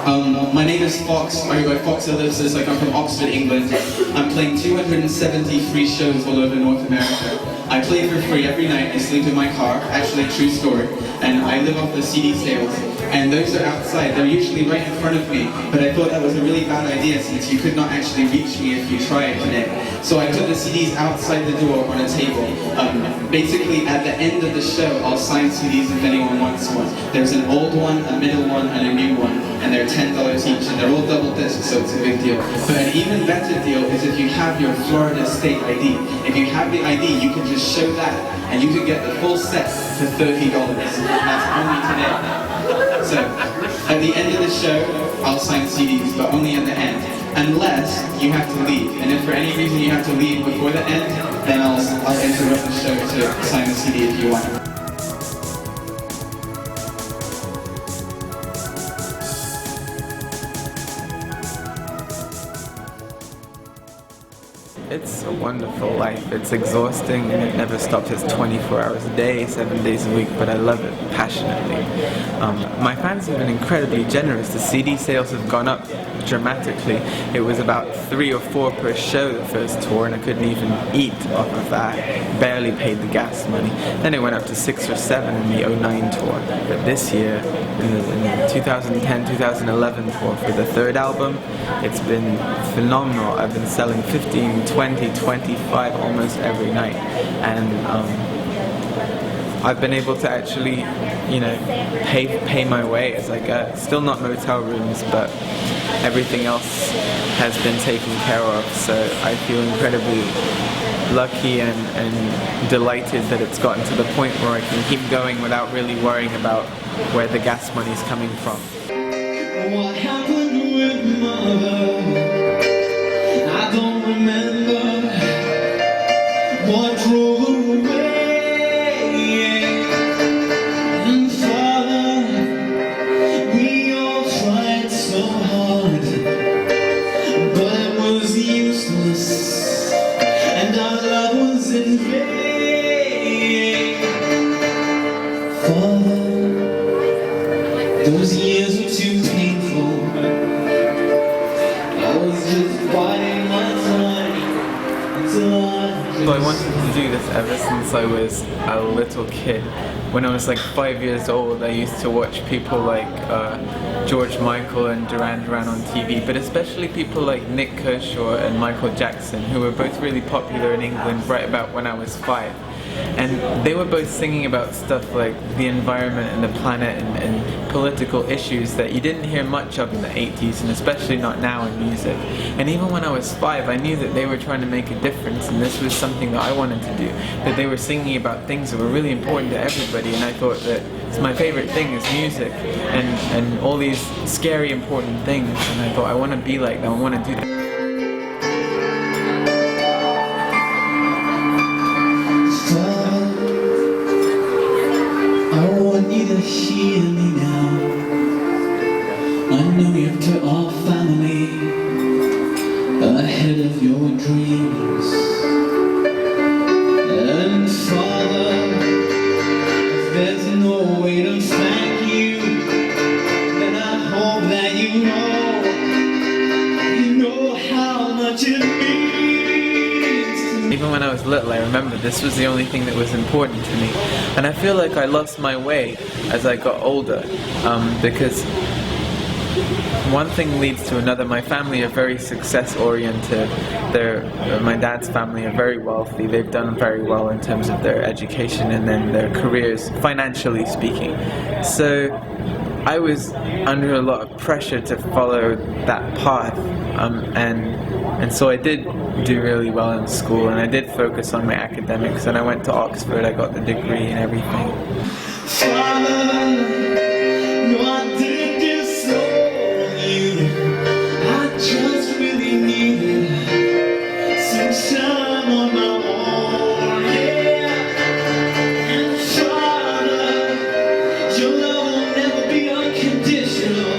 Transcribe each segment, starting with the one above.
My name is Fox, I go by Fox Elipsus, I come from Oxford, England. I'm playing 273 shows all over North America. I play for free every night, I sleep in my car, actually a true story, and I live off the CD sales. And those are outside, they're usually right in front of me, but I thought that was a really bad idea since you could not actually reach me if you tried today. So I put the CDs outside the door on a table. Basically at the end of the show, I'll sign CDs if anyone wants one. There's an old one, a middle one, and a new one, and they're $10 each, and they're all double discs, so it's a big deal. But an even better deal is if you have your Florida State ID. If you have the ID, you can just show that, and you can get the full set for $30. That's only today. So, at the end of the show, I'll sign CDs, but only at the end. Unless you have to leave. And if for any reason you have to leave before the end, then I'll interrupt the show to sign the CD if you want. It's a wonderful life. It's exhausting and it never stops. It's 24 hours a day, 7 days a week, but I love it passionately. My fans have been incredibly generous. The CD sales have gone up dramatically. It was about 3 or 4 per show the first tour, and I couldn't even eat off of that. Barely paid the gas money. Then it went up to 6 or 7 in the '09 tour. But this year, in the 2010-2011 tour for the third album, it's been phenomenal. I've been selling 15, 20, 25 almost every night, and I've been able to actually, you know, pay my way as I go. Still not motel rooms, but everything else has been taken care of, so I feel incredibly lucky and delighted that it's gotten to the point where I can keep going without really worrying about where the gas money's coming from. What happened with Mother? I don't remember. What drove her away? And Father, we all tried so hard, but it was useless, and our love was in vain. Father, those years were too painful. I was just biding my time until So I wanted to do this ever since I was a little kid. When I was like 5 years old, I used to watch people like George Michael and Duran Duran on TV, but especially people like Nick Kershaw and Michael Jackson, who were both really popular in England right about when I was 5. And they were both singing about stuff like the environment and the planet and political issues that you didn't hear much of in the 80s, and especially not now in music. And even when I was 5, I knew that they were trying to make a difference, and this was something that I wanted to do. That they were singing about things that were really important to everybody, and I thought that it's my favorite thing is music and all these scary important things, and I thought I want to be like them, I want to do that. I want you to hear me now. I know you put our family ahead of your dreams. And Father, if there's no way to thank you, then I hope that you know how much it means to me. Even when I was little, I remember this was the only thing that was important to me. And I feel like I lost my way as I got older, because one thing leads to another. My family are very success-oriented. My dad's family are very wealthy. They've done very well in terms of their education and then their careers, financially speaking. So I was under a lot of pressure to follow that path, and so I did do really well in school, and I did focus on my academics, and I went to Oxford. I got the degree and everything. Father, no, I didn't disown you. I just really needed some time on my own, yeah. And Father, your love will never be unconditional.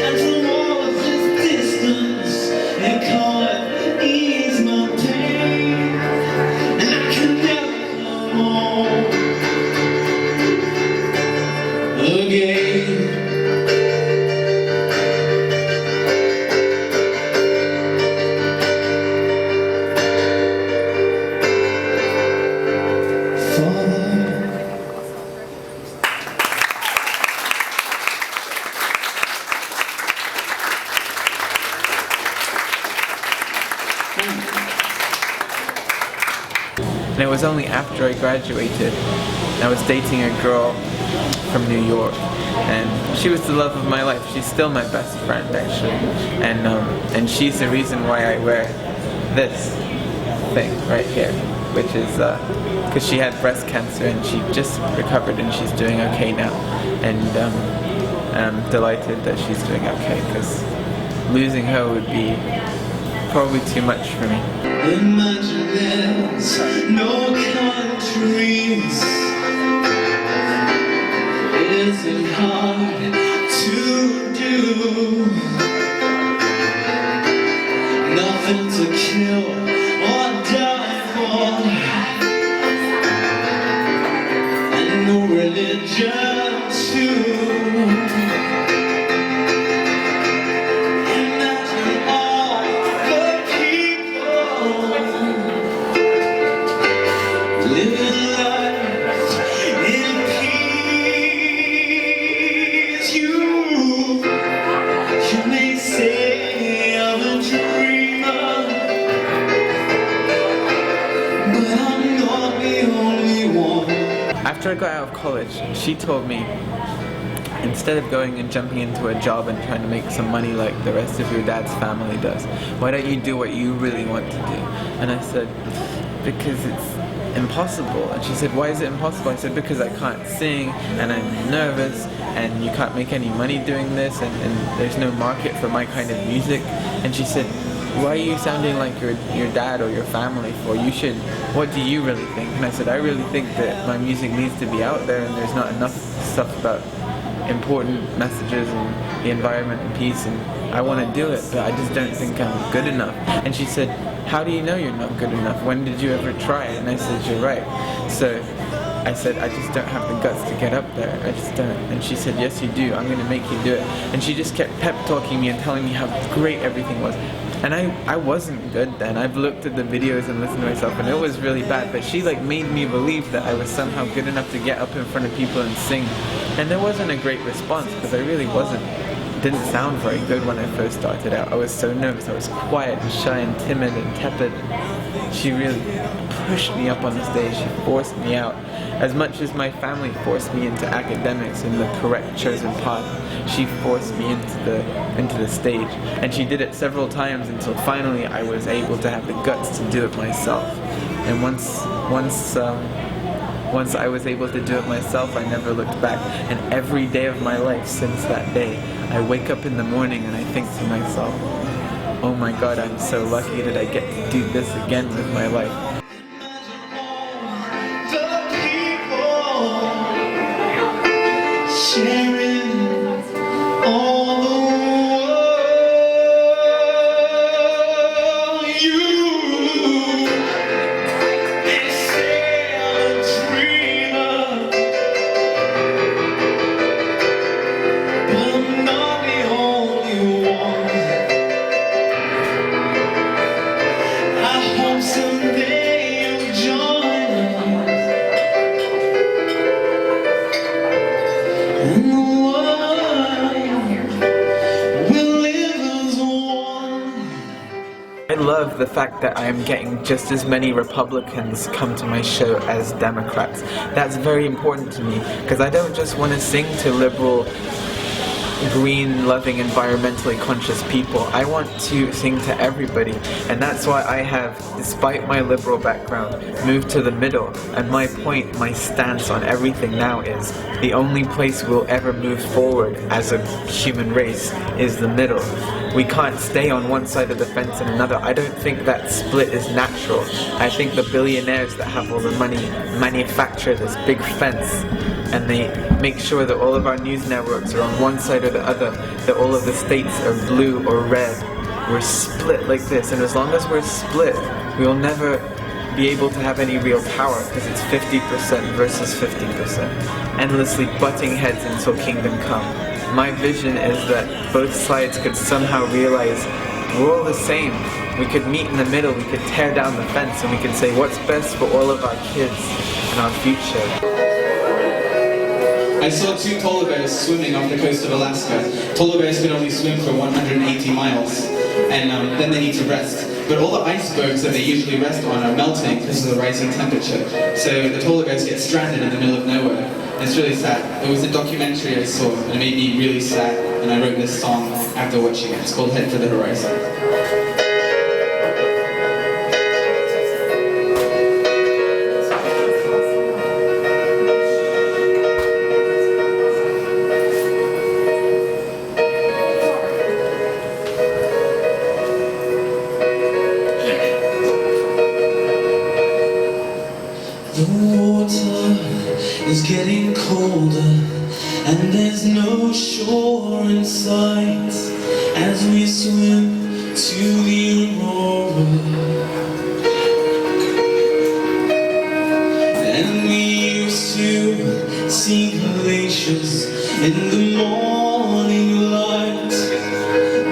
And from all of this distance, they call it ease my pain. And I can never come home again. And it was only after I graduated, I was dating a girl from New York, and she was the love of my life. She's still my best friend, actually, and she's the reason why I wear this thing right here, which is because she had breast cancer and she just recovered and she's doing okay now, and I'm delighted that she's doing okay, because losing her would be probably too much for me. Imagine there's no countries. It isn't hard to do. Nothing to kill or die for, and no religion too. After I got out of college, she told me, instead of going and jumping into a job and trying to make some money like the rest of your dad's family does, why don't you do what you really want to do? And I said, because it's impossible. And she said, why is it impossible? I said, because I can't sing and I'm nervous and you can't make any money doing this, and there's no market for my kind of music. And she said, why are you sounding like your dad or your family for? You should, what do you really think? And I said, I really think that my music needs to be out there, and there's not enough stuff about important messages and the environment and peace, and I want to do it, but I just don't think I'm good enough. And she said, how do you know you're not good enough? When did you ever try? And I said, you're right. So I said, I just don't have the guts to get up there. I just don't. And she said, yes you do. I'm going to make you do it. And she just kept pep talking me and telling me how great everything was. And I wasn't good then. I've looked at the videos and listened to myself, and it was really bad. But she like made me believe that I was somehow good enough to get up in front of people and sing. And there wasn't a great response, because I really wasn't. Didn't sound very good when I first started out. I was so nervous. I was quiet and shy and timid and tepid. She really pushed me up on the stage. She forced me out. As much as my family forced me into academics and the correct chosen path, she forced me into the stage. And she did it several times until finally I was able to have the guts to do it myself. And once I was able to do it myself, I never looked back. And every day of my life since that day, I wake up in the morning and I think to myself, oh my God, I'm so lucky that I get to do this again with my life. I love the fact that I am getting just as many Republicans come to my show as Democrats. That's very important to me, because I don't just want to sing to liberal, green-loving, environmentally conscious people. I want to sing to everybody, and that's why I have, despite my liberal background, moved to the middle. And my point, my stance on everything now is the only place we'll ever move forward as a human race is the middle. We can't stay on one side of the fence and another. I don't think that split is natural. I think the billionaires that have all the money manufacture this big fence, and they make sure that all of our news networks are on one side or the other, that all of the states are blue or red. We're split like this, and as long as we're split, we'll never be able to have any real power, because it's 50% versus 50%, endlessly butting heads until kingdom come. My vision is that both sides could somehow realize we're all the same. We could meet in the middle, we could tear down the fence, and we could say what's best for all of our kids and our future. I saw two polar bears swimming off the coast of Alaska. Polar bears could only swim for 180 miles, and then they need to rest. but all the icebergs that they usually rest on are melting because of the rising temperature. So the polar bears get stranded in the middle of nowhere. And it's really sad. It was a documentary I saw, and it made me really sad, and I wrote this song after watching it. It's called Head for the Horizon. The water is getting colder, and there's no shore in sight as we swim to the aurora. And we used to see glaciers in the morning light.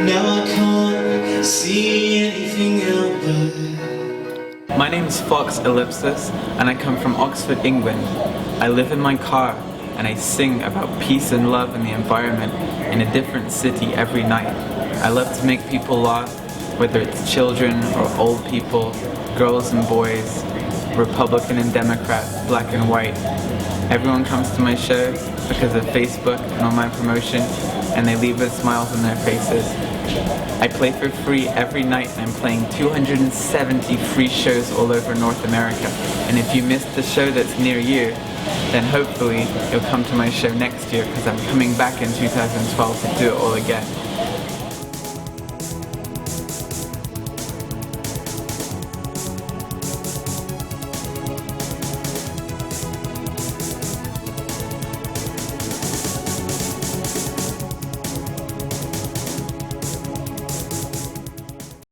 Now I can't see anything out there. My name's Fox Elipsus, and I come from Oxford, England. I live in my car, and I sing about peace and love and the environment in a different city every night. I love to make people laugh, whether it's children or old people, girls and boys, Republican and Democrat, black and white. Everyone comes to my show because of Facebook and online promotion, and they leave with smiles on their faces. I play for free every night, and I'm playing 270 free shows all over North America. And if you missed the show that's near you, then hopefully you'll come to my show next year, because I'm coming back in 2012 to do it all again.